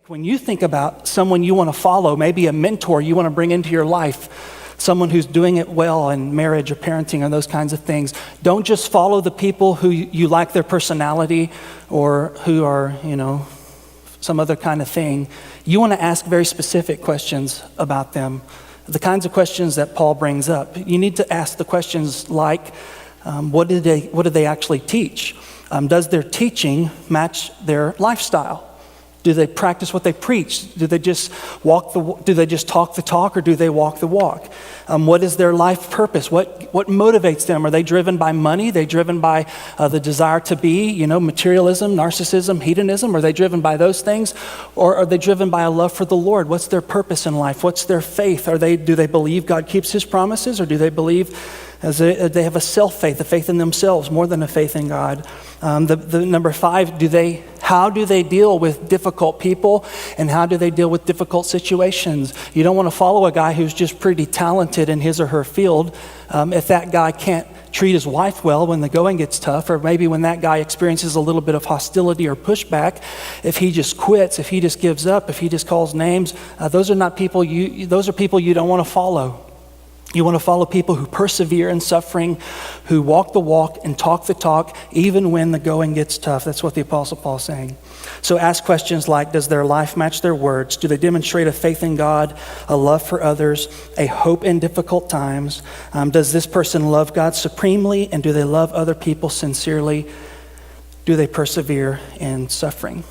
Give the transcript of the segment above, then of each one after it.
When you think about someone you want to follow, maybe a mentor you want to bring into your life, someone who's doing it well in marriage or parenting or those kinds of things, don't just follow the people who you like their personality or who are, some other kind of thing. You want to ask very specific questions about them, the kinds of questions that Paul brings up. You need to ask the questions like, what do they actually teach? Does their teaching match their lifestyle? Do they practice what they preach? Do they just talk the talk, or do they walk the walk? What is their life purpose? What motivates them? Are they driven by money? Are they driven by the desire to be, materialism, narcissism, hedonism? Are they driven by those things? Or are they driven by a love for the Lord? What's their purpose in life? What's their faith? Do they believe God keeps his promises, or do they believe they have a self-faith, a faith in themselves more than a faith in God? The number 5, how do they deal with difficult people, and how do they deal with difficult situations? You don't want to follow a guy who's just pretty talented in his or her field if that guy can't treat his wife well when the going gets tough, or maybe when that guy experiences a little bit of hostility or pushback, if he just quits, if he just gives up, if he just calls names. Those are people you don't want to follow. You want to follow people who persevere in suffering, who walk the walk and talk the talk, even when the going gets tough. That's what the Apostle Paul's saying. So ask questions like, does their life match their words? Do they demonstrate a faith in God, a love for others, a hope in difficult times? Does this person love God supremely, and do they love other people sincerely? Do they persevere in suffering?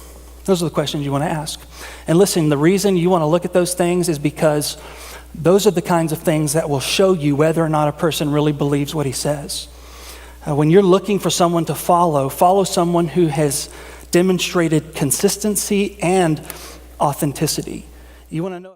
Those are the questions you want to ask. And listen, the reason you want to look at those things is because those are the kinds of things that will show you whether or not a person really believes what he says. When you're looking for someone to follow someone who has demonstrated consistency and authenticity. You want to know